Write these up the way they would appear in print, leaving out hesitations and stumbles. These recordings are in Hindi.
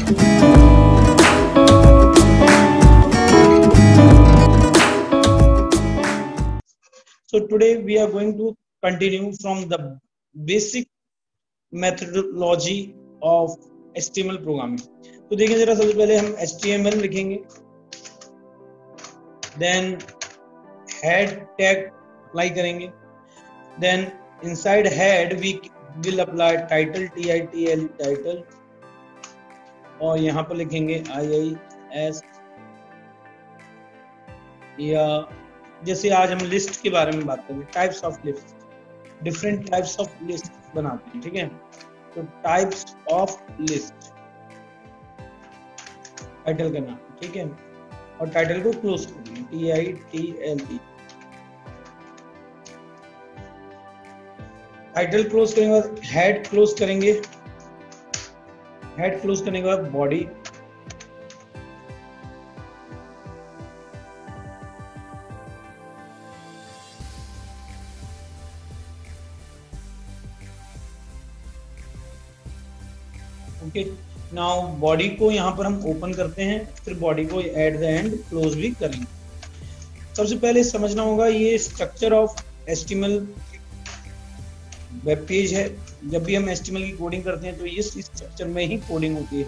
So today we are going to continue from the basic methodology of HTML programming. तो देखिए जरा, सबसे पहले हम HTML लिखेंगे, then head tag अप्लाई करेंगे, then inside head we will apply title, title title, और यहाँ पर लिखेंगे IIS, या जैसे आज हम लिस्ट के बारे में बात करेंगे, types of list, different types of list बनाते हैं, ठीक है। तो टाइप्स ऑफ लिस्ट टाइटल का नाम, ठीक है, और टाइटल को क्लोज करेंगे, TITLE। टाइटल क्लोज करने के बाद हेड क्लोज करेंगे, हेड क्लोज करने के बाद बॉडी, ओके। नाउ बॉडी को यहाँ पर हम ओपन करते हैं, फिर बॉडी को एट द एंड क्लोज भी करेंगे। सबसे पहले समझना होगा ये structure of HTML web page है। जब भी हम HTML की कोडिंग करते हैं तो इस स्ट्रक्चर में ही कोडिंग होती है।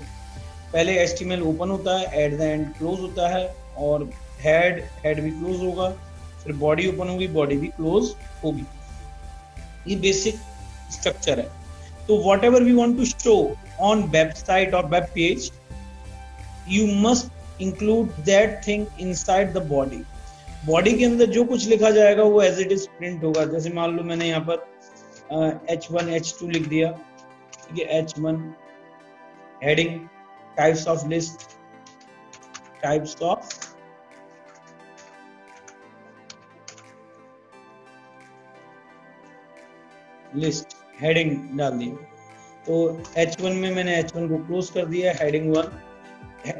पहले HTML ओपन होता है, एट द एंड क्लोज होता है, और हेड भी क्लोज होगा, फिर बॉडी ओपन होगी, बॉडी भी क्लोज होगी। ये बेसिक स्ट्रक्चर है। तो whatever we want to show on website or web page, you must include that thing inside the body. Body के अंदर जो कुछ लिखा जाएगा वो एज इट इज प्रिंट होगा। जैसे मान लो मैंने यहाँ पर H1 H2 लिख दिया, ठीक है, H1 heading, types of list, types of list, heading डाल दी। तो H1 में मैंने H1 को क्लोज कर दिया, हेडिंग 1।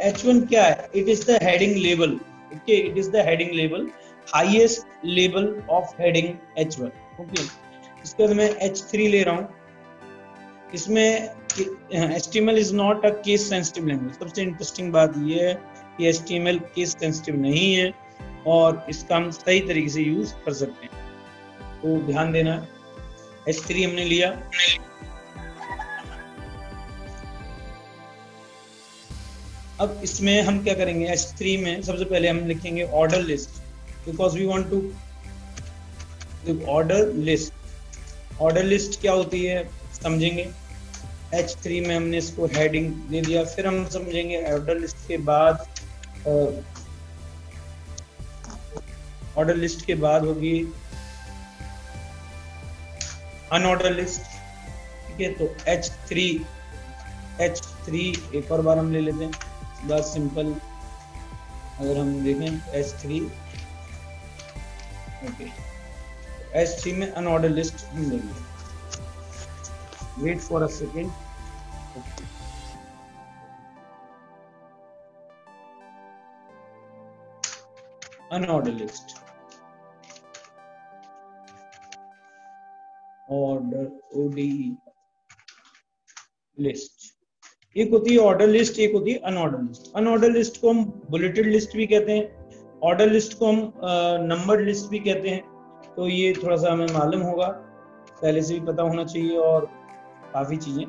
H1 क्या है? It is the heading level, okay, it is the heading level, highest level of heading H1, okay. इसके बाद मैं H3 ले रहा हूँ। इसमें HTML is not a case sensitive language. सबसे इंटरेस्टिंग बात ये है कि HTML केस सेंसिटिव नहीं है और इसका हम सही तरीके से यूज कर सकते हैं, तो ध्यान देना है। H3 हमने लिया। अब इसमें हम क्या करेंगे, H3 में सबसे पहले हम लिखेंगे order list, because we want to order list. Order list क्या होती है समझेंगे। H3 में हमने इसको हेडिंग दे दिया, फिर हम समझेंगे ऑर्डर लिस्ट के बाद, ऑर्डर लिस्ट के बाद होगी अनऑर्डर लिस्ट, ठीक है। तो H3 एक और बार हम ले लेते हैं, बस सिंपल। अगर हम देखें H3, ओके, H3 में अनऑर्डर लिस्ट हम लेंगे। Wait for a second, unorder list, order ODE list. एक होती है ऑर्डर लिस्ट, एक होती है अनऑर्डर लिस्ट। अनऑर्डर लिस्ट को हम बुलेटेड लिस्ट भी कहते हैं, ऑर्डर लिस्ट को हम नंबर्ड लिस्ट भी कहते हैं। तो ये थोड़ा सा हमें मालूम होगा, पहले से भी पता होना चाहिए, और काफी चीजें,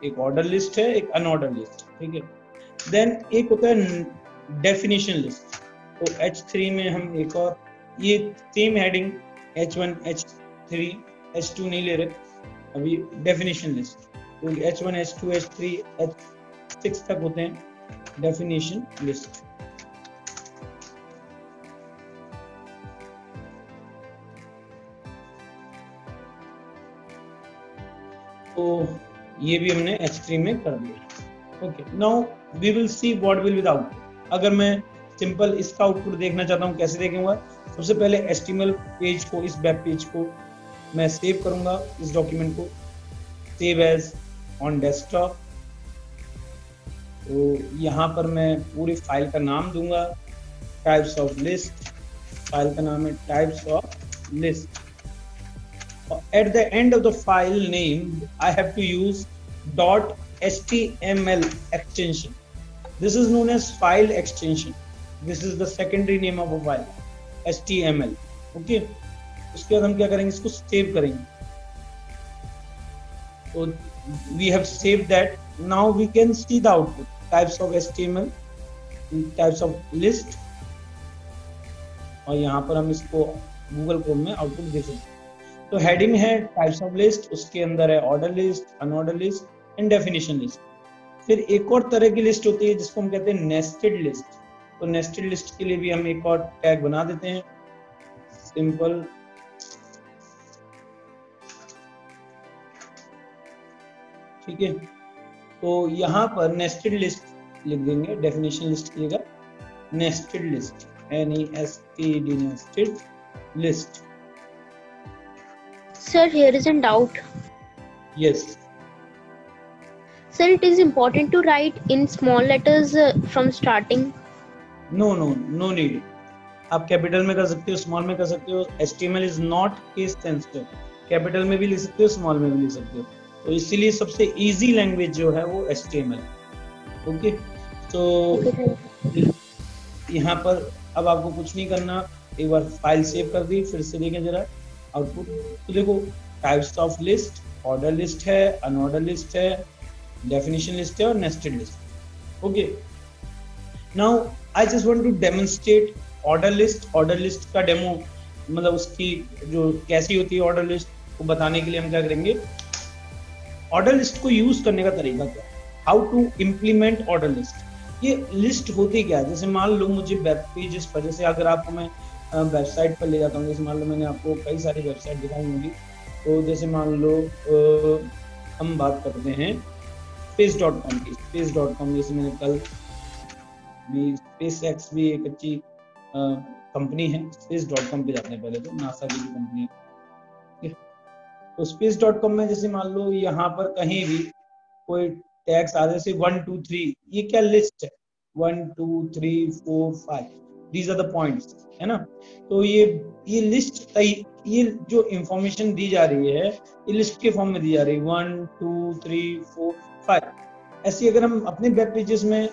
एक ऑर्डर लिस्ट है, एक अनऑर्डर लिस्ट, ठीक है। देन एक होता है डेफिनेशन लिस्ट। तो H3 में हम एक और, ये same heading H1 H3, H2 नहीं ले रहे अभी, डेफिनेशन लिस्ट। तो H1 H2 H3 H6 तक होते हैं डेफिनेशन लिस्ट। तो ये भी हमने H3 में कर दिया, okay. Now we will see what will be the output. अगर मैं सिंपल इसका आउटपुट देखना चाहता हूँ, कैसे देखेंगे? सबसे पहले HTML पेज को, इस वेब पेज को मैं सेव करूंगा, इस डॉक्यूमेंट को, सेव एज ऑन डेस्कटॉप। तो यहाँ पर मैं पूरी फाइल का नाम दूंगा, टाइप्स ऑफ लिस्ट, फाइल का नाम है types of list. At the end of the file name, I have to use .html extension. This is known as file extension. This is the secondary name of a file, HTML. Okay. उसके बाद हम क्या करेंगे, इसको सेव करेंगे. So we have saved that. Now we can see the output. Types of HTML, types of list. और यहाँ पर हम इसको Google Chrome में आउटपुट देख सकते हैं. तो हेडिंग है टाइप्स ऑफ लिस्ट, उसके अंदर है order list, unordered list and definition list. फिर एक और तरह की लिस्ट होती है जिसको हम कहते हैं नेस्टेड लिस्ट. तो नेस्टेड लिस्ट के लिए भी हम एक और टैग बना देते हैं, सिंपल ठीक है. तो यहाँ पर नेस्टेड लिस्ट लिख देंगे, डेफिनेशन लिस्ट की जगह nested list, NESTED nested list. Sir, here is a doubt. Yes. Sir, it is important to write in small letters from starting. No need. आप कैपिटल में कर सकते हो, स्मॉल में कर सकते हो. HTML is not case sensitive. Capital में भी लिख सकते हो, स्मॉल में भी लिख सकते हो. तो इसीलिए सबसे इजी लैंग्वेज जो है वो HTML. ओके. तो यहाँ पर अब आपको कुछ नहीं करना, एक बार फाइल सेव कर दी, फिर से देखें जरा आउटपुट. तो देखो types of list, order list है, अनऑर्डर लिस्ट है, डेफिनेशन लिस्ट है और nested list. Okay. Now I just want to demonstrate order list. Order list का डेमो, मतलब उसकी जो कैसी होती है ऑर्डर लिस्ट को बताने के लिए हम क्या करेंगे, ऑर्डर लिस्ट को यूज करने का तरीका क्या है, how to implement order list. ये लिस्ट होती क्या है, जैसे मान लो मुझे वेब पेजेस पर, जैसे अगर आपको मैं वेबसाइट पर ले जाता हूँ, जैसे मान लो मैंने आपको कई सारी वेबसाइट दिखाई होंगी. तो जैसे मान लो हम बात करते हैं space.com की. space.com जैसे मैंने कल भी, SpaceX भी एक अच्छी कंपनी है. space.com पे जाते हैं पहले, तो नासा की भी कंपनी है. तो space.com में जैसे मान लो यहाँ पर कहीं भी कोई टैग्स आ जैसे 1 2 3, ये क्या लिस्ट है, 1 2 3 4 5, these are the points, है ना. तो ये लिस्ट, ये जो इंफॉर्मेशन दी जा रही है ये लिस्ट के फॉर्म में दी जा रही है, 1 2 3 4 5. ऐसी अगर हम अपने वेब पेजेस में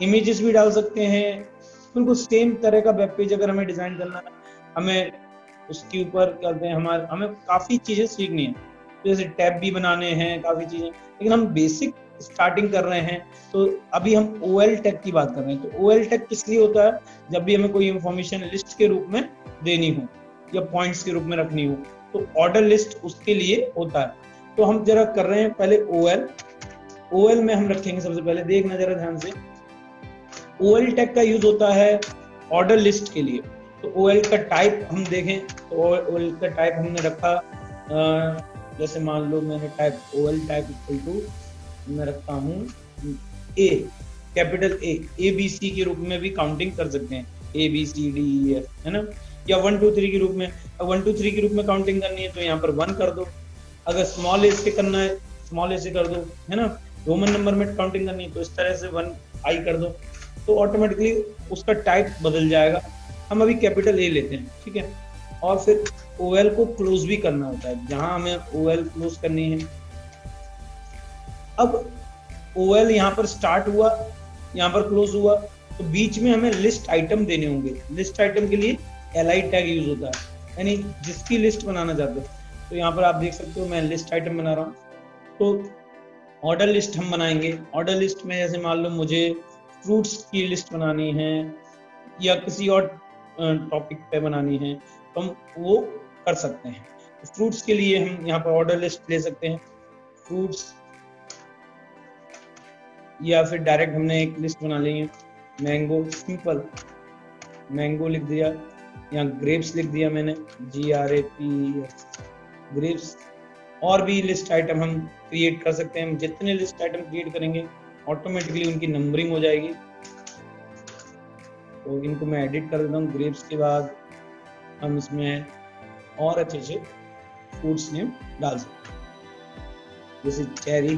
इमेजेस भी डाल सकते हैं. बिल्कुल सेम तरह का वेब पेज अगर हमें डिजाइन करना है, हमें उसके ऊपर करते हैं, हमें काफी चीजें सीखनी है. जैसे टैब भी बनाने हैं, काफी चीजें, लेकिन हम बेसिक स्टार्टिंग कर रहे हैं. तो अभी हम OL टैग की बात कर रहे हैं. तो OL टैग किस लिए होता है, जब भी हमें कोई इंफॉर्मेशन लिस्ट के रूप में देनी हो या पॉइंट्स के रूप में रखनी हो, तो ऑर्डर लिस्ट उसके लिए होता है. तो हम जरा कर रहे हैं पहले OL में हम रखेंगे. सबसे पहले देखना जरा ध्यान से, OL टैग का यूज होता है ऑर्डर लिस्ट के लिए. तो OL का टाइप हम देखें, तो OL का टाइप हमने रखा, जैसे मान लो मैंने type OL type equal to मैं रखता हूँ A, कैपिटल ABC के रूप में भी काउंटिंग कर सकते हैं, ABCDEF, है ना. या 1 2 3 के रूप में, 1 2 3 के रूप में काउंटिंग करनी है तो यहाँ पर 1 कर दो. अगर स्मॉल ए से करना है, स्मॉल ए से कर दो, है ना. रोमन नंबर में काउंटिंग करनी है तो इस तरह से 1 I कर दो, तो ऑटोमेटिकली उसका टाइप बदल जाएगा. हम अभी कैपिटल A लेते हैं, ठीक है. और फिर OL को क्लोज भी करना होता है, जहां हमें OL क्लोज करनी है. अब OL यहाँ पर स्टार्ट हुआ, यहाँ पर क्लोज हुआ, तो बीच में हमें लिस्ट आइटम देने होंगे. लिस्ट आइटम के लिए LI टैग यूज होता है, यानी जिसकी लिस्ट बनाना चाहते हो. तो यहाँ पर आप देख सकते हो मैं लिस्ट आइटम बना रहा हूँ. तो ऑर्डर लिस्ट हम बनाएंगे. ऑर्डर लिस्ट में जैसे मान लो मुझे फ्रूट्स की लिस्ट बनानी है या किसी और टॉपिक पे बनानी है, तो हम वो कर सकते हैं. फ्रूट्स के लिए हम यहाँ पर ऑर्डर लिस्ट ले सकते हैं, फ्रूट्स, या फिर डायरेक्ट हमने एक लिस्ट बना ली है, मैंगो, सिंपल मैंगो लिख दिया, या ग्रेप्स लिख दिया मैंने, GRAPS, ग्रेप्स. और भी लिस्ट आइटम हम क्रिएट कर सकते हैं. जितने लिस्ट आइटम क्रिएट करेंगे ऑटोमेटिकली उनकी नंबरिंग हो जाएगी. तो इनको मैं एडिट कर देता हूँ. ग्रेप्स के बाद हम इसमें और अच्छे से फ्रूट्स नेम डाल सकते हैं, जैसे चेरी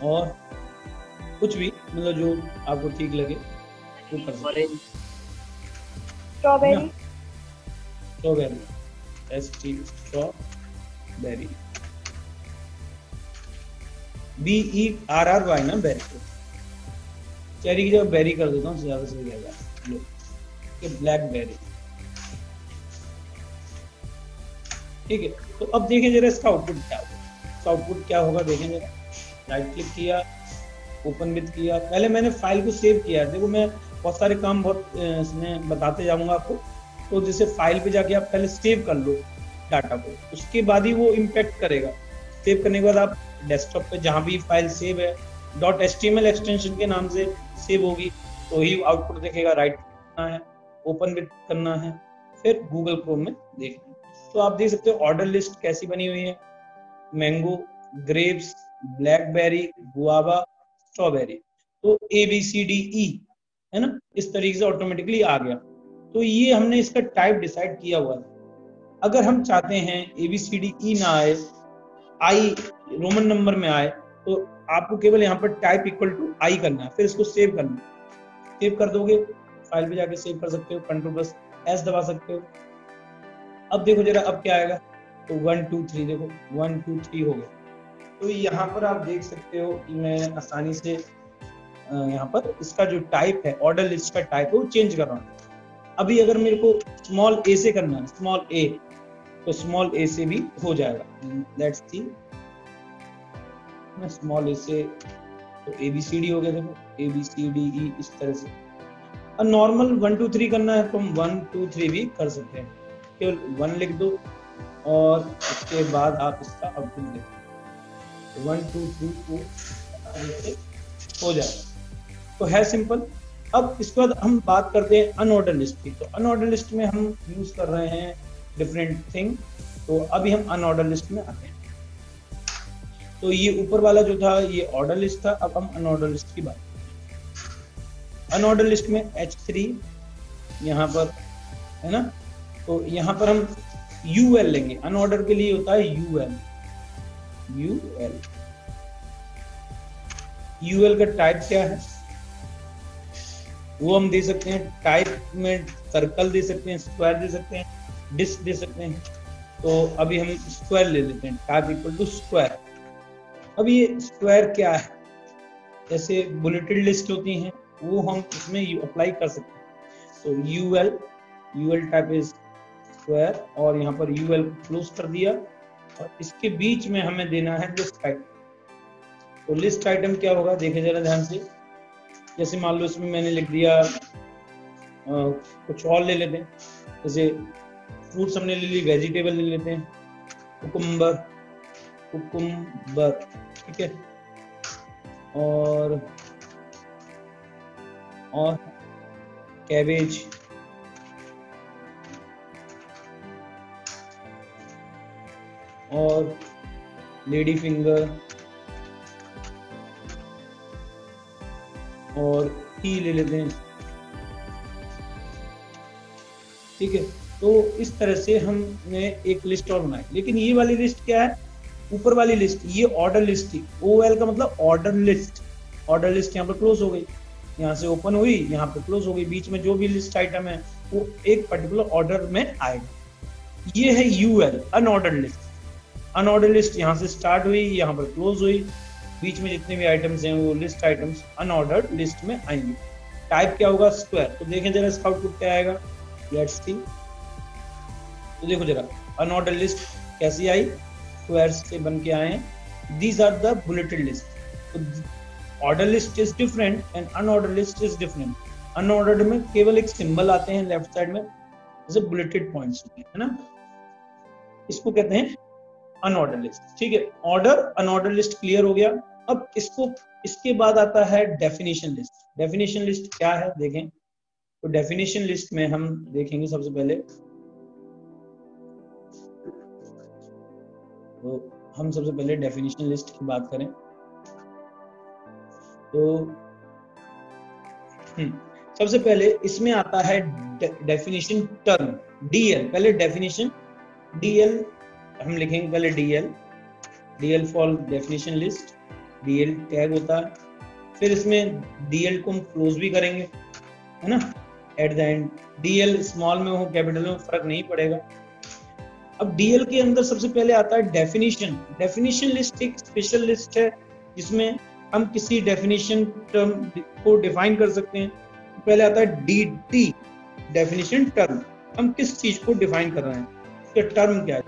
और कुछ भी, मतलब जो आपको ठीक लगे वो कर सकते हैं. स्ट्रॉबेरी, स्ट्रॉबेरी, BERRY ना, बेरी. चेरी की जगह बेरी कर देता हूँ, ज्यादा सही रहेगा। लो ये ब्लैकबेरी, ठीक है। तो अब देखें जरा इसका आउटपुट क्या होगा। इसका आउटपुट क्या होगा देखें जरा। राइट क्लिक किया, ओपन विद किया, पहले मैंने फाइल को सेव किया। देखो मैं बहुत सारे काम बहुत इसमें बताते जाऊंगा आपको। तो जैसे फाइल पे जाके आप पहले सेव कर लो डाटा को, उसके बाद ही वो इम्पैक्ट करेगा। सेव करने के बाद आप डेस्कटॉप पे जहाँ भी फाइल सेव है .html एक्सटेंशन के नाम से सेव होगी, तो ही आउटपुट देखेगा। राइट करना है, ओपन विद करना है, फिर गूगल क्रोम में देखना है। तो आप देख सकते हो ऑर्डर लिस्ट कैसी बनी हुई है। Mango, grapes, blackberry, guava, strawberry, तो ABCDE है ना, इस तरीके से ऑटोमेटिकली आ गया। तो ये हमने इसका टाइप डिसाइड किया हुआ है। अगर हम चाहते हैं ABCDE ना आए, आई रोमन नंबर में आए, तो आपको केवल यहाँ पर टाइप इक्वल टू आई करना है, फिर इसको सेव करना है। सेव कर दोगे, फाइल पे जाके सेव कर सकते हो, Ctrl+S दबा सकते हो। अब देखो जरा अब क्या आएगा, तो 1 2 3 देखो 1 2 3 हो गया। तो यहाँ पर आप देख सकते हो कि मैं आसानी से यहाँ पर इसका जो टाइप है, ऑर्डर लिस्ट का टाइप है, वो चेंज कर रहा हूँ। अभी अगर मेरे को स्मॉल a से करना है, स्मॉल a, तो स्मॉल a से भी हो जाएगा। लेट्स सी, स्मॉल a से तो ABCD हो गया। देखो ABCDE इस तरह से। और नॉर्मल 1 2 3 करना है तो हम 1 2 3 भी कर सकते हैं। केवल 1 लिख दो और उसके बाद आप इसका आउटपुट देखो, 1 2 3 4 हो जाएगा। तो है सिंपल। अब इसके बाद हम बात करते हैं अनऑर्डर लिस्ट की। तो अनऑर्डर लिस्ट में हम यूज कर रहे हैं डिफरेंट थिंग। तो अभी हम अनऑर्डर लिस्ट में आते हैं। तो ये ऊपर वाला जो था ये ऑर्डर लिस्ट था। अब हम अनऑर्डर लिस्ट की बात करते हैं। अनऑर्डर लिस्ट में H3 यहाँ पर है ना, तो यहाँ पर हम UL लेंगे। अनऑर्डर के लिए होता है UL का टाइप क्या है वो हम दे सकते हैं। टाइप में सर्कल दे सकते हैं, स्क्वायर दे सकते हैं, डिस्क दे सकते हैं। तो अभी हम स्क्वायर ले लेते हैं, टाइप इक्वल टू स्क्वायर। अब ये स्क्वायर क्या है, जैसे बुलेटेड लिस्ट होती हैं वो हम इसमें अप्लाई कर सकते हैं। तो UL टाइप इज स्क्वायर, और यहाँ पर UL क्लोज कर दिया, और इसके बीच में हमें देना है लिस्ट आइटम। तो लिस्ट आइटम क्या होगा देखें जरा ध्यान से। जैसे मान लो इसमें मैंने लिख दिया कुछ और ले लेते हैं, जैसे फ्रूट्स हमने ले ली, वेजिटेबल ले लेते हैं, कुकुम्बर, ठीक है, और कैबेज, और लेडी फिंगर, और टी ले लेते हैं, ठीक है। तो इस तरह से हमने एक लिस्ट और बनाई। लेकिन ये वाली लिस्ट क्या है, ऊपर वाली लिस्ट, ये ऑर्डर लिस्ट थी। OL का मतलब ऑर्डर लिस्ट। ऑर्डर लिस्ट यहाँ पर क्लोज हो गई, यहाँ से ओपन हुई, यहाँ पे क्लोज हो गई। बीच में जो भी लिस्ट आइटम है वो एक पर्टिकुलर ऑर्डर में आएगा। ये है UL, unordered list. Unordered list यहाँ से स्टार्ट हुई, यहाँ पर क्लोज हुई, बीच में जितने भी आइटम्स हैं वो लिस्ट आइटम्स अनऑर्डर्ड लिस्ट में आएंगे। टाइप क्या होगा, स्क्वायर। तो देखें जरा इसका आउटपुट क्या आएगा, लेट्स सी। तो देखो जरा अनऑर्डर लिस्ट कैसी आई, स्क्वायर से बन के आए हैं। These are the bulleted list. तो order list is different and unorder list is different. Unordered में केवल एक सिंबल आते हैं लेफ्ट साइड में, जैसे बुलेटेड पॉइंट्स है ना, इसको कहते हैं अनऑर्डर लिस्ट। ठीक है, ऑर्डर अनऑर्डर लिस्ट क्लियर हो गया। अब इसके बाद आता है डेफिनेशन लिस्ट। डेफिनेशन लिस्ट क्या है देखें। तो डेफिनेशन लिस्ट में हम देखेंगे सबसे पहले, तो हम सबसे पहले डेफिनेशन लिस्ट की बात करें तो सबसे पहले इसमें आता है डेफिनेशन टर्म, DL। पहले डेफिनेशन DL हम लिखेंगे, पहले DL for definition list, DL tag होता है। फिर इसमें DL को हम क्लोज भी करेंगे, है ना, at the end. DL small में हो कैपिटल में फर्क नहीं पड़ेगा। अब DL के अंदर सबसे पहले आता है डेफिनेशन। डेफिनेशन लिस्ट एक स्पेशल लिस्ट है जिसमें हम किसी डेफिनेशन टर्म को डिफाइन कर सकते हैं। पहले आता है डी डेफिनेशन टर्म, हम किस चीज को डिफाइन कर रहे हैं, उसका टर्म क्या है।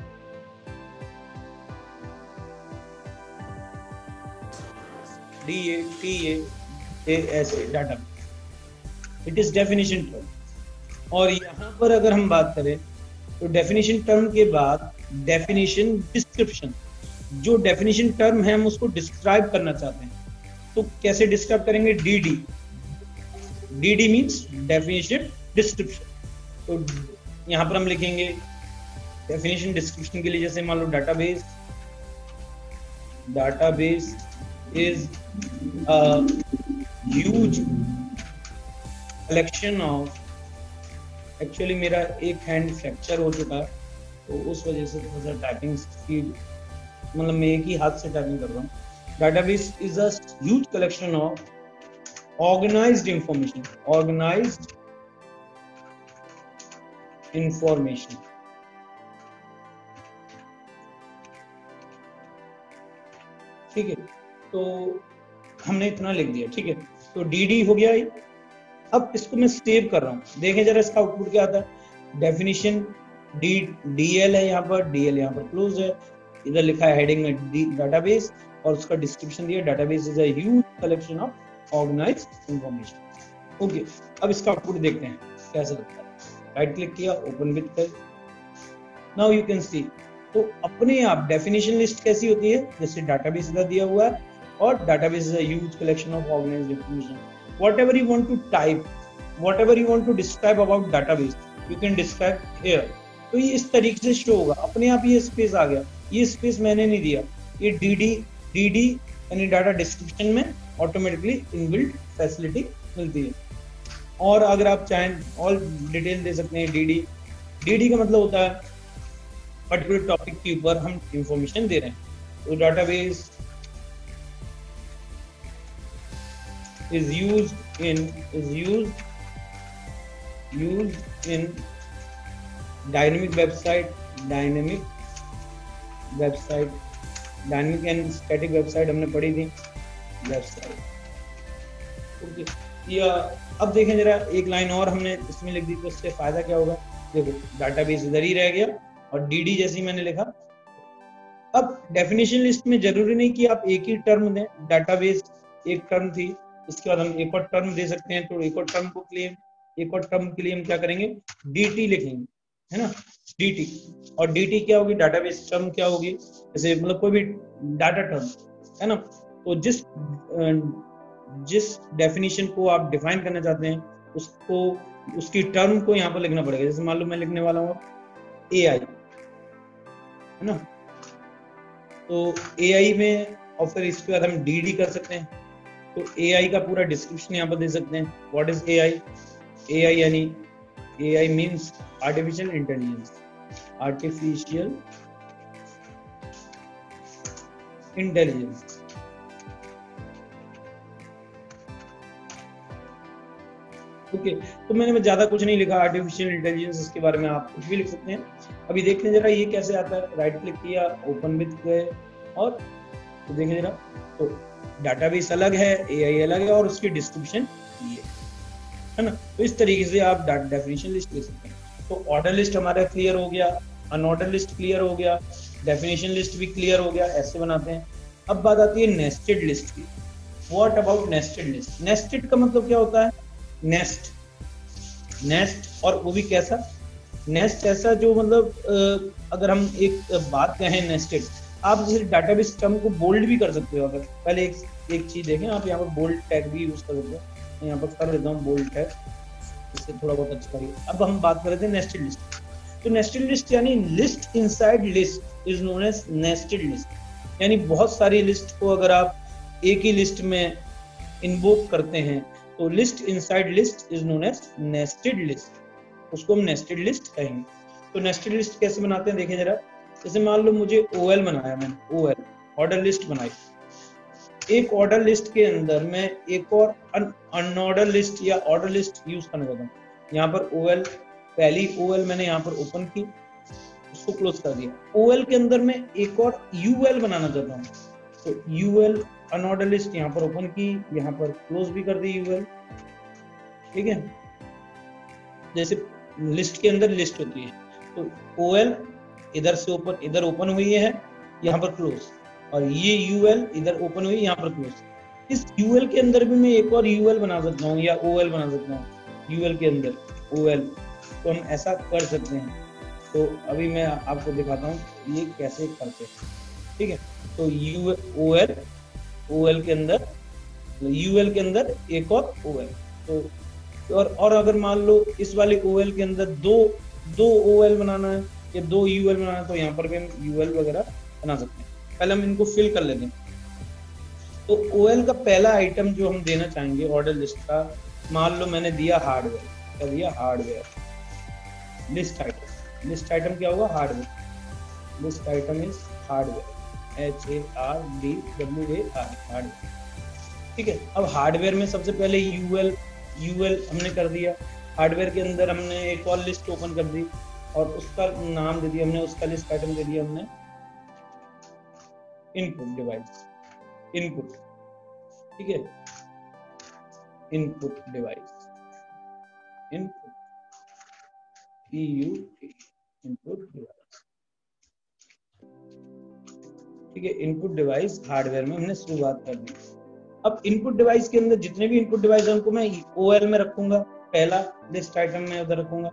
DATA data, it is definition term. और यहाँ पर अगर हम बात करें तो डेफिनेशन टर्म के बाद डेफिनेशन डिस्क्रिप्शन, जो डेफिनेशन टर्म है हम उसको डिस्क्राइब करना चाहते हैं तो कैसे डिस्क्राइब करेंगे, DD मीन्स डेफिनेशन डिस्क्रिप्शन। तो यहाँ पर हम लिखेंगे डेफिनेशन डिस्क्रिप्शन के लिए, जैसे मान लो database is a huge collection of, actually मेरा एक हैंड फ्रैक्चर हो चुका है तो उस वजह से थोड़ा सा टाइपिंग स्पीड, मतलब मैं एक ही हाथ से टाइपिंग कर रहा हूँ। Database is a huge collection of organised information, ठीक है। तो हमने इतना लिख दिया, ठीक है। तो DD हो गया। अब इसको मैं सेव कर रहा हूँ, देखें जरा इसका आउटपुट क्या आता है। डेफिनेशन DL है, यहाँ पर DL यहाँ पर क्लोज है, इधर लिखा है हेडिंग में डाटाबेस और उसका डिस्क्रिप्शन दिया database is a huge collection of organised information. Okay, अब इसका आउटपुट देखते हैं कैसे लगता है। राइट क्लिक किया, ओपन विद कर, नाउ यू कैन सी। तो अपने आप डेफिनेशन लिस्ट कैसी होती है, जैसे डाटाबेस इधर दिया हुआ है और database is a huge collection of organised information. Whatever you want to type, whatever you want to describe about database, you can describe here। तो ये इस तरीके से शो होगा, अपने आप ये स्पेस आ गया, ये स्पेस मैंने नहीं दिया, ये DD यानी डाटा डिस्क्रिप्शन में ऑटोमेटिकली इनबिल्ट फैसिलिटी मिलती है। और अगर आप चाहें और डिटेल दे सकते हैं। DD का मतलब होता है पर्टिकुलर टॉपिक के ऊपर हम इंफॉर्मेशन दे रहे हैं। तो database is used in dynamic and static website हमने पढ़ी थी वेबसाइट। ओके, या अब देखें जरा एक लाइन और हमने इसमें लिख दी तो इससे फायदा क्या होगा। देखो डाटाबेस इधर ही रह गया और DD जैसे ही मैंने लिखा। अब डेफिनेशन लिस्ट में जरूरी नहीं कि आप एक ही टर्म दें, डाटाबेस एक टर्म थी, इसके बाद हम एक और टर्म दे सकते हैं। तो एक और टर्म के लिए हम क्या करेंगे, DT लिखेंगे, है ना, DT। और DT क्या होगी, डाटाबेस टर्म क्या होगी, जैसे मतलब कोई भी डाटा टर्म, है ना। तो जिस डेफिनेशन को आप डिफाइन करना चाहते हैं उसको, उसकी टर्म को यहाँ पर लिखना पड़ेगा। जैसे मान लो मैं लिखने वाला हूँ AI, है ना। तो AI में और फिर इसके बाद हम DD कर सकते हैं। तो AI का पूरा डिस्क्रिप्शन यहाँ पर दे सकते हैं। व्हाट इज AI यानी AI means artificial intelligence, okay. तो मैंने ज्यादा कुछ नहीं लिखा, आर्टिफिशियल इंटेलिजेंस, इसके बारे में आप कुछ भी लिख सकते हैं। अभी देखते हैं जरा ये कैसे आता है। राइट क्लिक किया, ओपन विद गए और तो देखें जरा, तो डाटाबेस अलग है, AI अलग है और उसकी डिस्क्रिप्शन ये है ना। तो इस तरीके से आप डेफिनेशन लिस्ट ले सकते हैं। तो ऑर्डर लिस्ट हमारा क्लियर हो गया, अनऑर्डर लिस्ट क्लियर हो गया, डेफिनेशन लिस्ट भी क्लियर हो गया, ऐसे बनाते हैं। अब बात आती है नेस्टेड लिस्ट की। What about nested list. Nested का मतलब क्या होता है, नेस्ट और वो भी कैसा नेस्ट, ऐसा जो मतलब अगर हम एक बात कहें नेस्टेड, आप जैसे डाटाबेस टर्म को बोल्ड भी कर सकते हो। अगर पहले एक चीज देखें, आप यहाँ पर बोल्ड टैग भी यूज कर सकते हो। मैं यहाँ पर कर देता हूँ बोल्ड टैग, इससे थोड़ा बहुत अच्छा करिए। अब हम बात कर रहे थे नेस्टेड लिस्ट। तो नेस्टेड लिस्ट यानी list inside list is known as nested list. यानी बहुत सारी लिस्ट को अगर आप एक ही लिस्ट में इन्वोक करते हैं तो list inside list is known as nested list, उसको हम नेस्टेड लिस्ट कहेंगे। तो नेस्टेड लिस्ट कैसे बनाते हैं देखें जरा। जैसे मान लो मुझे OL बनाया, मैंने OL ऑर्डर लिस्ट बनाई। एक ऑर्डर लिस्ट के अंदर मैं एक और अनऑर्डर लिस्ट या ऑर्डर लिस्ट यूज करना चाहता हूँ। यहाँ पर OL, पहली OL मैंने यहाँ पर ओपन की, उसको क्लोज कर दिया। OL के अंदर मैं एक और UL बनाना चाहता हूँ। तो UL अनऑर्डर लिस्ट यहाँ पर ओपन की, यहाँ पर क्लोज भी कर दी यूएल, ठीक है। जैसे लिस्ट के अंदर लिस्ट होती है, तो ओएल इधर से ओपन, इधर ओपन हुई है, यहाँ पर क्लोज, और ये यूएल इधर ओपन हुई, यहाँ पर क्लोज। इस यूएल के अंदर भी मैं एक और यूएल बना सकता हूँ या ओएल बना सकता हूँ, यूएल के अंदर ओएल, तो हम ऐसा कर सकते हैं। तो अभी मैं आपको दिखाता हूँ ये कैसे करते हैं, ठीक है। तो ओएल, ओएल के अंदर, यूएल के अंदर एक और ओएल, तो और अगर मान लो इस वाले ओएल के अंदर दो ओएल बनाना है या दो यूएल बनाना है, तो यहाँ पर भी हम यूएल वगैरह बना सकते हैं। पहले हम इनको फिल कर लेते हैं। तो ओएल का पहला आइटम जो हम देना चाहेंगे ऑर्डर लिस्ट का, मान लो मैंने दिया हार्डवेयर, क्या दिया, hardware. List item, list item क्या होगा, hardware. List item is hardware, HARDWARE, hardware, ठीक है। अब हार्डवेयर में सबसे पहले यूएल हमने कर दिया, हार्डवेयर के अंदर हमने एक और लिस्ट ओपन कर दी और उसका नाम दे दिया हमने, उसका लिस्ट आइटम दे दिया हमने इनपुट डिवाइस, इनपुट, ठीक है, input device, input, input device, ठीक है। इनपुट डिवाइस हार्डवेयर में हमने शुरुआत कर दी। अब इनपुट डिवाइस के अंदर जितने भी इनपुट डिवाइस हैं उनको मैं ओएल में रखूंगा, पहला लिस्ट आइटम में उधर रखूंगा।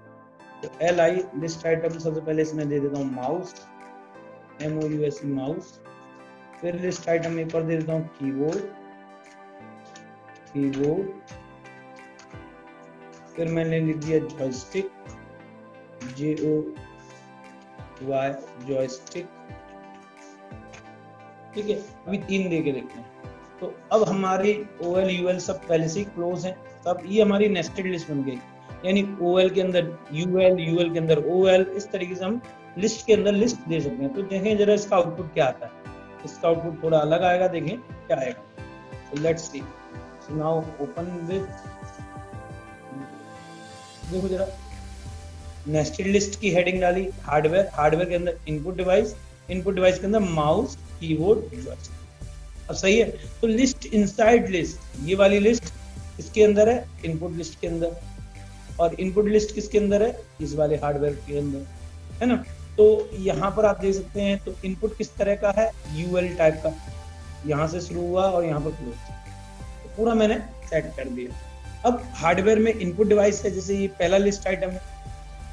तो LI लिस्ट आइटम सबसे पहले इसमें दे देता हूँ माउस, MOUSE माउस। फिर लिस्ट आइटम एक और दे देता हूँ कीबोर्ड, फिर मैंने लिख दिया जॉयस्टिक, JOY जॉयस्टिक, ठीक है। अभी 3 दे के देखते हैं। तो अब हमारी OL UL सब पहले से ही क्लोज है, तब ये हमारी नेस्टेड लिस्ट बन गई, यानी OL के अंदर UL के अंदर OL, इस तरीके से हम लिस्ट के अंदर लिस्ट दे सकते हैं। तो देखें जरा इसका आउटपुट क्या आता है, इसका आउटपुट थोड़ा अलग आएगा, देखें क्या आएगा। तो let's see, so now open with, देखो जरा नेस्टेड लिस्ट की हेडिंग डाली हार्डवेयर, हार्डवेयर के अंदर इनपुट डिवाइस, इनपुट डिवाइस के अंदर माउस, कीबोर्ड, जॉयस्टिक। अब सही है। तो लिस्ट इनसाइड लिस्ट, ये वाली लिस्ट इसके अंदर है, इनपुट लिस्ट के अंदर, और इनपुट लिस्ट किसके अंदर है, इस वाले हार्डवेयर के अंदर, है ना। तो यहाँ पर आप देख सकते हैं, तो इनपुट किस तरह का है, यूएल टाइप का, यहाँ से शुरू हुआ और यहाँ पर क्लोज, तो पूरा मैंने सेट कर दिया। अब हार्डवेयर में इनपुट डिवाइस है, जैसे ये पहला लिस्ट आइटम है,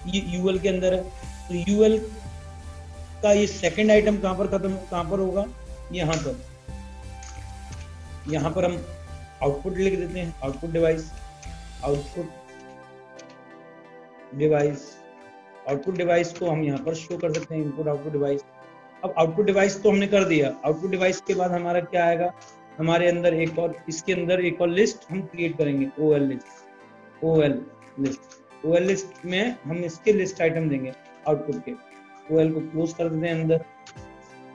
ये यूएल के अंदर है, तो यूएल का ये सेकंड आइटम कहाँ पर खत्म, कहाँ पर होगा, यहाँ पर, यहाँ पर हम आउटपुट लिख देते हैं, output device, output device, output device को हम यहाँ पर शो कर सकते हैं, इनपुट आउटपुट डिवाइस। अब आउटपुट डिवाइस तो हमने कर दिया, आउटपुट डिवाइस के बाद हमारा क्या आएगा, हमारे अंदर एक और, इसके अंदर एक और लिस्ट हम क्रिएट करेंगे, OL लिस्ट, OL लिस्ट में हम इसके लिस्ट आइटम देंगे आउटपुट के। OL को क्लोज कर देते हैं अंदर,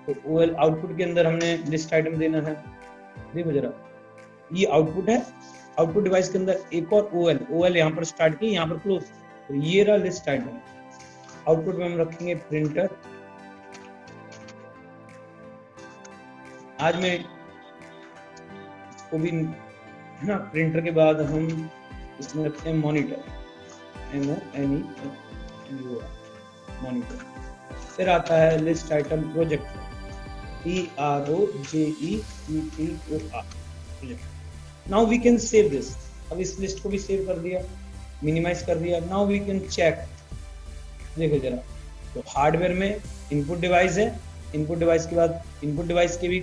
तो OL आउटपुट के अंदर हमने लिस्ट आइटम देना है। देखो जरा, ये आउटपुट है, आउटपुट डिवाइस के अंदर एक और OL यहाँ पर स्टार्ट की, यहाँ पर क्लोज, तो ये रहा लिस्ट आइटम। आउटपुट में हम रखेंगे प्रिंटर, आज मैं इसको भी है ना, प्रिंटर के बाद हम इसमें रखते हैं मॉनिटर, MONITOR, मॉनिटर। फिर आता है list item projector, PROJECTOR, project. Now we can save this, अब इस लिस्ट को भी सेव कर दिया, मिनिमाइज कर दिया। नाउ वी कैन चेक, देखो जरा, तो हार्डवेयर में इनपुट डिवाइस है, इनपुट डिवाइस के बाद इनपुट डिवाइस के भी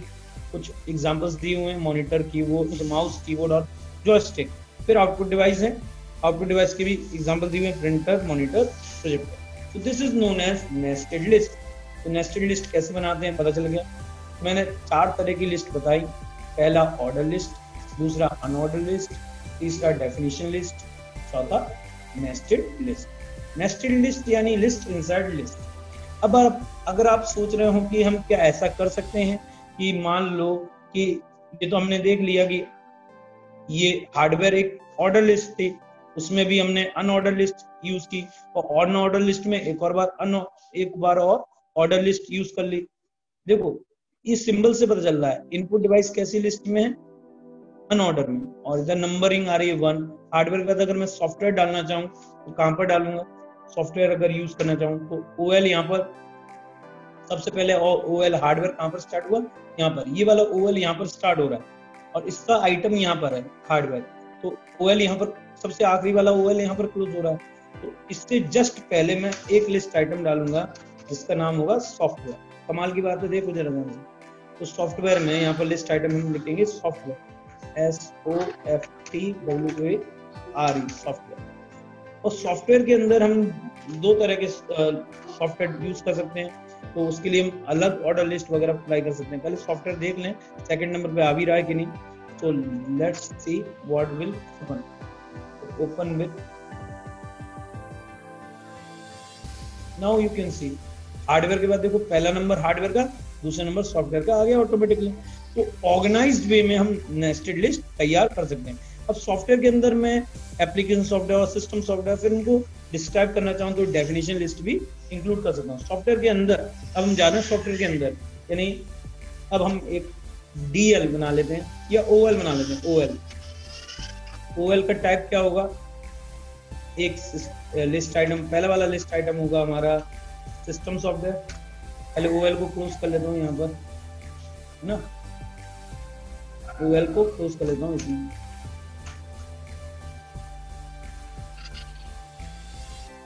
कुछ एग्जांपल्स दिए हुए हैं, मॉनिटर, कीबोर्ड, माउस, कीबोर्ड और जॉयस्टिक। फिर आउटपुट डिवाइस है, आउटपुट डिवाइस के भी एग्जांपल दिए हुए हैं, प्रिंटर, मॉनिटर, प्रोजेक्टर। तो this is known as nested list. तो नेस्टेड लिस्ट कैसे बनाते हैं पता चल गया। मैंने 4 तरह की लिस्ट बताई, पहला ऑर्डर लिस्ट, दूसरा अनऑर्डर लिस्ट, तीसरा डेफिनेशन लिस्ट, चौथा नेस्टेड लिस्ट। नेस्टेड लिस्ट यानी लिस्ट इनसाइड लिस्ट। अब अगर आप सोच रहे हो कि हम क्या ऐसा कर सकते हैं कि मान लो कि ये तो हमने देख लिया कि ये हार्डवेयर एक ऑर्डर लिस्ट थी, उसमें भी हमने अनऑर्डर लिस्ट यूज की, और अनऑर्डर लिस्ट में एक बार और ऑर्डर लिस्ट यूज कर ली। देखो ये सिंबल से पता चल रहा है इनपुट डिवाइस कैसी लिस्ट में है, अनऑर्डर में, और इधर नंबरिंग आ रही है 1। हार्डवेयर के बाद अगर मैं सॉफ्टवेयर डालना चाहूँ तो कहाँ पर डालूंगा, सॉफ्टवेयर अगर यूज करना चाहूँ तो OL यहाँ पर सबसे पहले, OL हार्डवेयर कहाँ पर स्टार्ट हुआ, यहाँ पर, ये वाला OL यहाँ पर स्टार्ट हो रहा है और इसका आइटम यहाँ पर है हार्डवेयर, तो OL यहाँ पर सबसे आखिरी वाला OL यहाँ पर क्लोज हो रहा है। तो इससे जस्ट पहले मैं एक लिस्ट आइटम डालूंगा जिसका नाम होगा सॉफ्टवेयर। कमाल की बात है, देखो जरा ध्यान से, तो सॉफ्टवेयर में यहाँ पर लिस्ट आइटम हम लिखेंगे सॉफ्टवेयर, SOFTWARE, सॉफ्टवेयर। और सॉफ्टवेयर के अंदर हम दो तरह के सॉफ्टवेयर यूज कर सकते हैं, तो उसके लिए हम अलग ऑर्डर लिस्ट वगैरह अप्लाई कर सकते हैं। पहले सॉफ्टवेयर देख लें सेकंड नंबर पे आ भी रहा है कि नहीं, तो let's see what will happen. Open with, now you can C hardware के बाद देखो पहला नंबर हार्डवेयर का, दूसरा नंबर सॉफ्टवेयर का आ गया ऑटोमेटिकली। तो ऑर्गेनाइज्ड वे में हम नेस्टेड लिस्ट तैयार कर सकते हैं। अब सॉफ्टवेयर के अंदर मैं एप्लीकेशन सॉफ्टवेयर और सिस्टम सॉफ्टवेयर, फिर उनको डिस्क्राइब करना चाहूँ तो डेफिनेशन लिस्ट भी इंक्लूड कर सकता हूँ सॉफ्टवेयर के अंदर। अब हम जा रहे हैं सॉफ्टवेयर के अंदर, यानी अब हम एक DL बना लेते हैं या OL बना लेते हैं। OL का टाइप क्या होगा, एक लिस्ट आइटम, पहला वाला लिस्ट आइटम होगा हमारा सिस्टम सॉफ्टवेयर। पहले OL को क्लोज कर लेता हूँ यहाँ पर, है ना, OL को क्लोज कर लेता हूँ इसमें।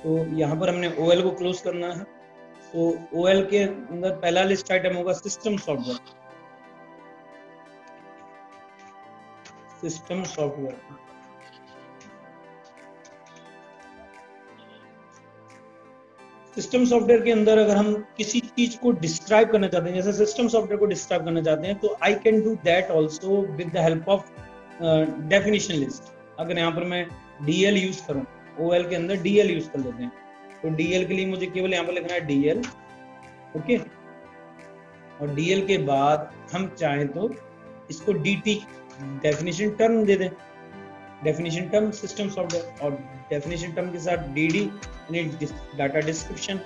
तो यहाँ पर हमने OL को क्लोज करना है, तो OL के अंदर पहला लिस्ट आइटम होगा system software. System software, system software के अंदर अगर हम किसी चीज को डिस्क्राइब करना चाहते हैं, जैसे सिस्टम सॉफ्टवेयर को डिस्क्राइब करना चाहते हैं, तो I can do that also with the help of definition list. अगर यहाँ पर मैं DL यूज करूँ, OL के अंदर DL यूज कर लेते हैं, तो DL के लिए मुझे केवल यहाँ पर लिखना है DL, ओके। और DL के बाद हम चाहें तो इसको DT डेफिनेशन टर्म दे दें, डेफिनेशन टर्म सिस्टम सॉफ्टवेयर, और डेफिनेशन टर्म के साथ DD यानी डाटा डिस्क्रिप्शन,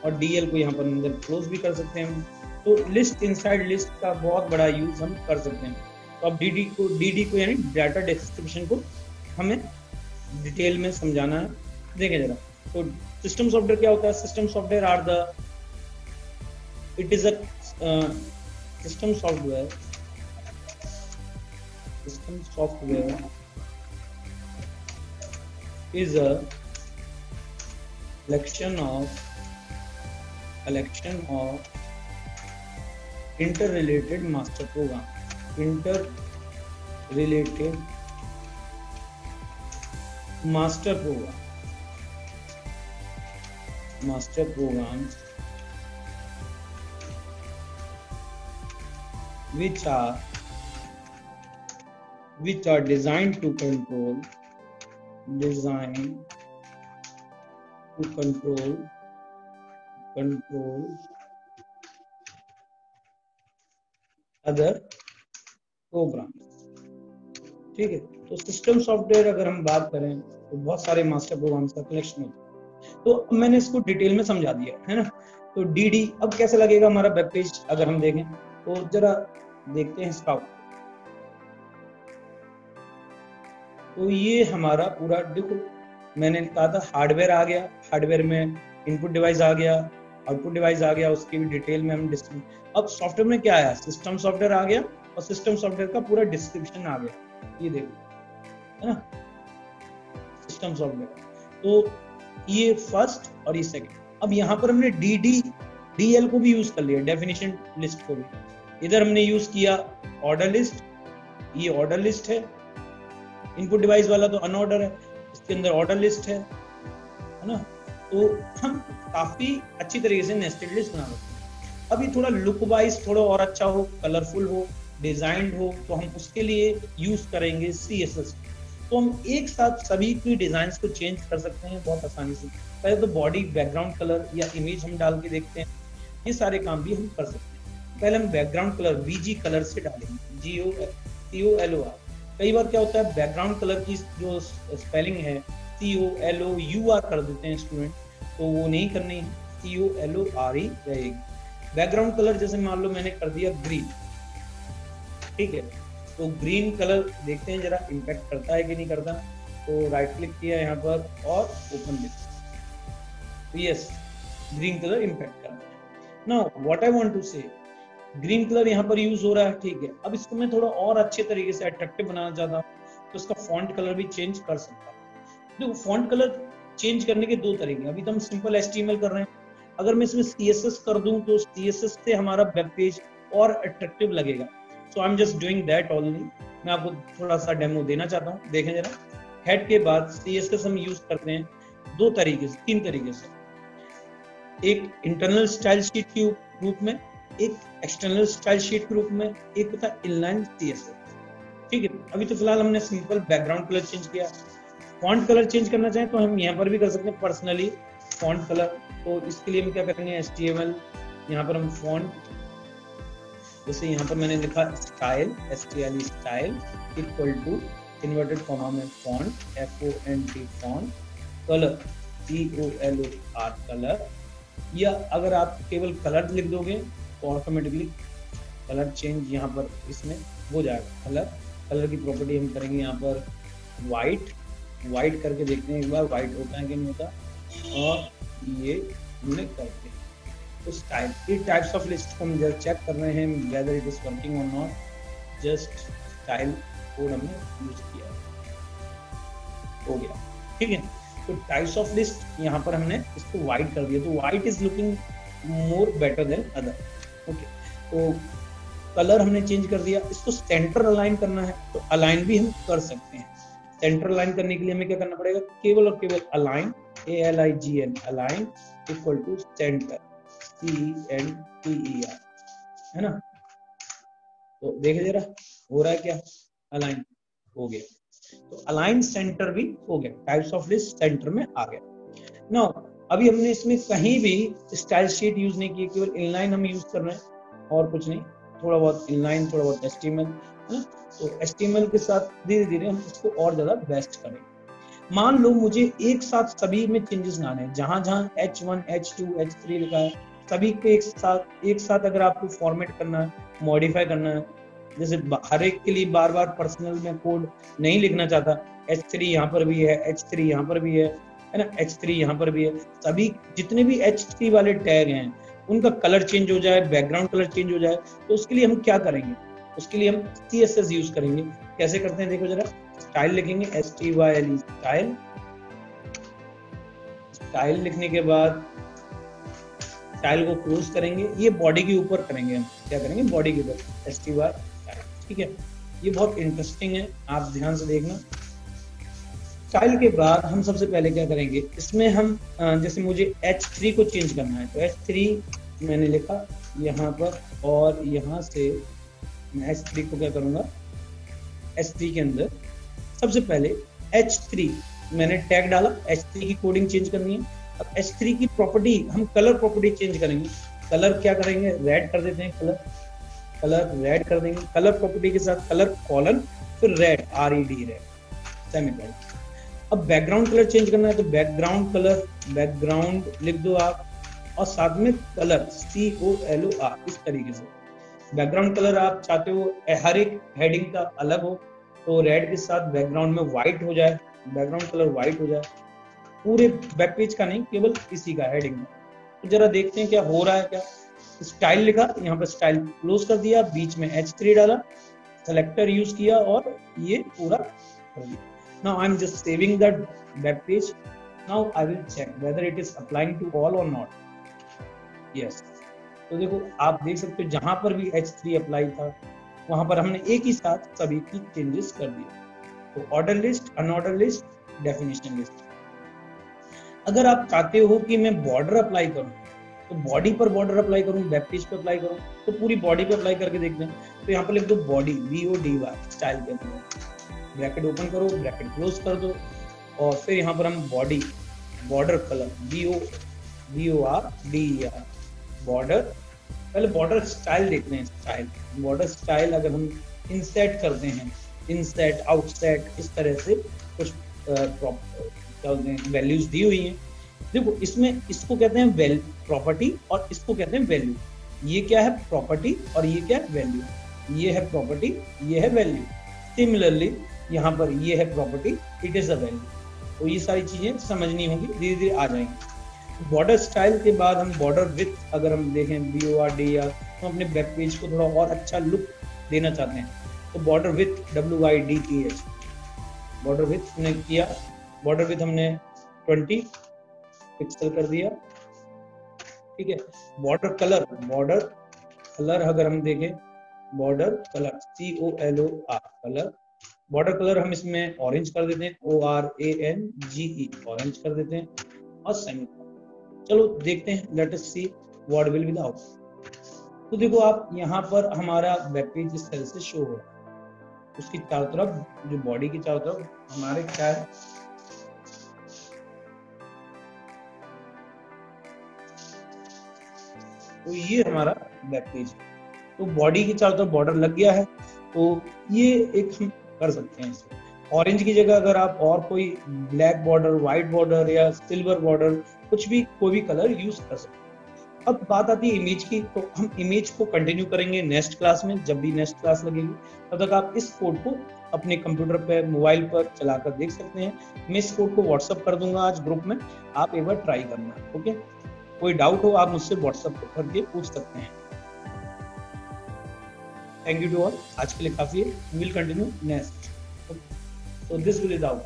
और DL को यहाँ पर अंदर क्लोज भी कर सकते हैं हम। तो लिस्ट इनसाइड लिस्ट का बहुत बड़ा यूज हम कर सकते हैं। तो अब DD को यानी डाटा डिस्क्रिप्शन को हमें डिटेल में समझाना है, देखें जरा। तो सिस्टम सॉफ्टवेयर क्या होता है, system software are the, it is a system software is a collection of interrelated master program, master programs which are designed to control other programs, ठीक है। तो सिस्टम सॉफ्टवेयर अगर हम बात करें तो बहुत सारे मास्टर प्रोग्राम्स का कलेक्शन होता है। तो अब मैंने इसको डिटेल में समझा दिया है ना। तो DD अब कैसे लगेगा हमारा वेब पेज, अगर हम देखें तो जरा देखते हैं इसका। तो ये हमारा पूरा, देखो मैंने कहा था हार्डवेयर आ गया, हार्डवेयर में इनपुट डिवाइस आ गया, आउटपुट डिवाइस आ गया, उसकी भी डिटेल में हम डिस्कस। अब सॉफ्टवेयर में क्या आया, सिस्टम सॉफ्टवेयर आ गया और सिस्टम सॉफ्टवेयर का पूरा डिस्क्रिप्शन आ गया, ये देखो, है ना, सिस्टम सॉफ्टवेयर। तो ये फर्स्ट और ये सेकंड। अब यहाँ पर हमने DL को भी यूज कर लिया, डेफिनेशन लिस्ट को भी। इधर हमने यूज किया ऑर्डर लिस्ट, ये ऑर्डर लिस्ट है, इनपुट डिवाइस वाला तो अनऑर्डर है, इसके अंदर ऑर्डर लिस्ट है ना। तो हम काफी अच्छी तरीके से नेस्टेड लिस्ट बना सकते हैं। अब ये थोड़ा लुक वाइज थोड़ा और अच्छा हो, कलरफुल हो, डिजाइंड हो, तो हम उसके लिए यूज करेंगे CSS। तो हम एक साथ सभी की डिजाइन को चेंज कर सकते हैं बहुत आसानी से। पहले तो बॉडी बैकग्राउंड कलर या इमेज हम डाल के देखते हैं, ये सारे काम भी हम कर सकते हैं। पहले हम बैकग्राउंड कलर VG कलर से डालेंगे, COLOR। कई बार क्या होता है बैकग्राउंड कलर की जो स्पेलिंग है COLOUR कर देते हैं स्टूडेंट, तो वो नहीं करनी है, COLORE रहेगी। बैकग्राउंड कलर जैसे मान लो मैंने कर दिया ग्रीन, ठीक है, तो ग्रीन कलर देखते हैं जरा इम्पैक्ट करता है कि नहीं करता। तो राइट क्लिक किया यहाँ पर और ओपन लिख, तो यस ग्रीन कलर इम्पैक्ट कर रहा है। Now what I want to say, green colour यहाँ पर यूज हो रहा है, ठीक है। अब इसको मैं थोड़ा और अच्छे तरीके से अट्रैक्टिव बनाना चाहता हूँ, तो इसका फॉन्ट कलर भी चेंज कर सकता हूँ। देखो फॉन्ट कलर चेंज करने के दो तरीके, अभी तो हम सिंपल HTML कर रहे हैं। अगर मैं इसमें CSS कर दूं तो CSS से हमारा वेब पेज और अट्रैक्टिव लगेगा। So I am just doing that only. मैं आपको थोड़ा सा डेमो देना चाहता हूँ, देखें जरा। हेड के बाद CSS हम यूज करते हैं दो तरीके से, तीन तरीके से, एक इंटरनल स्टाइल शीट के रूप में, एक एक्सटर्नल स्टाइल शीट के रूप में, एक होता है इनलाइन CSS, ठीक है। अभी तो फिलहाल हमने सिंपल बैकग्राउंड कलर चेंज किया। फॉन्ट कलर चेंज करना चाहें तो हम यहाँ पर भी कर सकते हैं पर्सनली फॉन्ट कलर। तो इसके लिए हम क्या करेंगे, HTML यहाँ पर हम फॉन्ट, जैसे यहाँ पर मैंने लिखा style, STILE style equal to inverted comma में font FONT font, colour COLOR colour, या अगर आप केवल कलर लिख दोगे तो ऑटोमेटिकली कलर चेंज यहाँ पर इसमें हो जाएगा। कलर की प्रॉपर्टी हम करेंगे यहाँ पर वाइट करके देखते हैं एक बार वाइट होता है कि नहीं होता, और ये हमने करते हैं। तो स्टाइल, ये टाइप्स ऑफ लिस्ट को हम जस्ट चेक कर रहे हैं वेदर इट इज वर्किंग और नॉट। जस्ट स्टाइल कोड हमने यूज किया, हो गया, ठीक है। तो टाइप्स ऑफ लिस्ट यहाँ पर हमने इसको वाइट कर दिया, तो white is looking more better than other, okay. तो कलर हमने चेंज कर दिया। इसको सेंटर अलाइन करना है तो अलाइन भी हम कर सकते हैं। सेंटर अलाइन करने के लिए हमें क्या करना पड़ेगा, केवल और केवल align, ALIGN align equal to centre, CENTER, है ना। तो देखिए जरा हो रहा है क्या, अलाइन हो गया। तो अलाइन सेंटर भी हो गया, टाइप्स ऑफ लिस्ट सेंटर में आ गया। नाउ अभी हमने इसमें कहीं भी स्टाइल शीट यूज नहीं की, केवल इनलाइन हम यूज कर रहे हैं और कुछ नहीं, थोड़ा बहुत इनलाइन, थोड़ा बहुत HTML, है ना। तो HTML के साथ धीरे धीरे हम इसको और ज्यादा बेस्ट करेंगे। मान लो मुझे एक साथ सभी में चेंजेस लाने हैं, जहां जहां H1 H2 H3 लिखा है सभी को एक साथ अगर आपको फॉर्मेट करना है, मॉडिफाई करना है, जैसे हर एक के लिए बार बार पर्सनल में कोड नहीं लिखना चाहता, H3 यहाँ पर भी है, H3 यहाँ पर भी है ना, H3 यहाँ पर भी है, सभी जितने भी H3 वाले टैग हैं उनका कलर चेंज हो जाए, बैकग्राउंड कलर चेंज हो जाए, तो उसके लिए हम क्या करेंगे, उसके लिए हम CSS यूज करेंगे। कैसे करते हैं देखो जरा, स्टाइल लिखेंगे STYLE स्टाइल, स्टाइल लिखने के बाद स्टाइल को क्लोज करेंगे, ये बॉडी के ऊपर करेंगे, हम क्या करेंगे बॉडी के ऊपर STY, ठीक है। ये बहुत इंटरेस्टिंग है, आप ध्यान से देखना। स्टाइल के बाद हम सबसे पहले क्या करेंगे, इसमें हम जैसे मुझे H3 को चेंज करना है तो H3 मैंने लिखा यहाँ पर, और यहाँ से मैं H3 को क्या करूंगा, H3 के अंदर सबसे पहले H3 मैंने टैग डाला, H3 की कोडिंग चेंज करनी है। अब H3 की प्रॉपर्टी हम कलर प्रॉपर्टी चेंज करेंगे। कलर क्या करेंगे, रेड कर देते हैं, कलर रेड कर देंगे, कलर प्रॉपर्टी के साथ कलर कॉलन, फिर रेड RED रेड सेमीकोलन। अब बैकग्राउंड कलर चेंज करना है तो बैकग्राउंड कलर, बैकग्राउंड लिख दो आप, और साथ में कलर COLOR, इस तरीके से। बैकग्राउंड कलर आप चाहते हो हर एक हेडिंग का अलग हो, तो रेड के साथ बैकग्राउंड में व्हाइट हो जाए, बैकग्राउंड कलर व्हाइट हो जाए, पूरे वेब पेज का नहीं, केवल इसी का हेडिंग में। तो जरा देखते हैं क्या हो रहा है। क्या स्टाइल लिखा, यहाँ पर स्टाइल क्लोज कर दिया, बीच में H3 डाला, सेलेक्टर यूज किया और ये पूरा कर दिया। Now I am just saving the web page. Now I will check whether it is applying to all or not. Yes. तो देखो आप देख सकते हो जहां पर भी H3 अप्लाई था वहां पर हमने एक ही साथ सभी की चेंजेस कर दिए। तो order list, unordered list, definition list. अगर आप चाहते हो कि मैं बॉर्डर अप्लाई करूं तो बॉडी पर बॉर्डर अप्लाई करूं, वेब पेज पे अप्लाई करूं, तो पूरी बॉडी पे अप्लाई करके देखते हैं। तो यहाँ पर लिख दो बॉडी, BODY स्टाइल के अंदर, ब्रैकेट ओपन करो, ब्रैकेट क्लोज कर दो, और फिर यहाँ पर हम body, border colour BORDER border, पहले बॉर्डर स्टाइल देखते हैं। स्टाइल, बॉर्डर स्टाइल अगर हम इंसर्ट करते हैं, इंसर्ट आउटसेट, इस तरह से कुछ वैल्यूज दी हुई हैं। देखो इसमें इसको कहते हैं प्रॉपर्टी और इसको कहते हैं वैल्यू। ये क्या है प्रॉपर्टी और ये क्या है वैल्यू। ये है प्रॉपर्टी, ये है वैल्यू। सिमिलरली यहाँ पर ये है property, it is a value. तो ये सारी चीजें समझनी होंगी, धीरे धीरे आ जाएंगी। बॉर्डर स्टाइल के बाद हम बॉर्डर विथ अगर हम देखें BORD या हम अपने वेब पेज को थोड़ा और अच्छा लुक देना चाहते हैं तो border with WIDTH border with हमने किया। बॉर्डर विथ हमने 20 पिक्सल कर दिया, ठीक है। बॉर्डर कलर अगर हम देखें, border colour COLOR colour, border colour हम इसमें ऑरेंज कर देते हैं, ORANGE ऑरेंज कर देते हैं और सेमीकोलन। चलो देखते हैं, let us C what will be the output. तो देखो आप यहाँ पर हमारा वेब पेज इस तरह से शो हो रहा है। उसकी चारों तरफ, जो बॉडी की चारों तरफ हमारे क्या है, तो ये हमारा वेब पेज है। तो बॉडी की चारों तरफ बॉर्डर लग गया है, तो ये एक हम कर सकते हैं इसे। ऑरेंज की जगह अगर आप और कोई ब्लैक बॉर्डर, व्हाइट बॉर्डर या सिल्वर बॉर्डर, कुछ भी कोई भी कलर यूज कर सकते हैं। अब बात आती है इमेज की, तो हम इमेज को कंटिन्यू करेंगे नेक्स्ट क्लास में। जब भी नेक्स्ट क्लास लगेगी तब तक आप इस कोड को अपने कंप्यूटर पे, मोबाइल पर चलाकर देख सकते हैं। मैं इस कोड को व्हाट्सअप कर दूंगा आज ग्रुप में, आप एक बार ट्राई करना, ओके। कोई डाउट हो आप मुझसे व्हाट्सअप करके पूछ सकते हैं। थैंक यू टू ऑल, आज के लिए काफी है। Will continue next. So this will is out.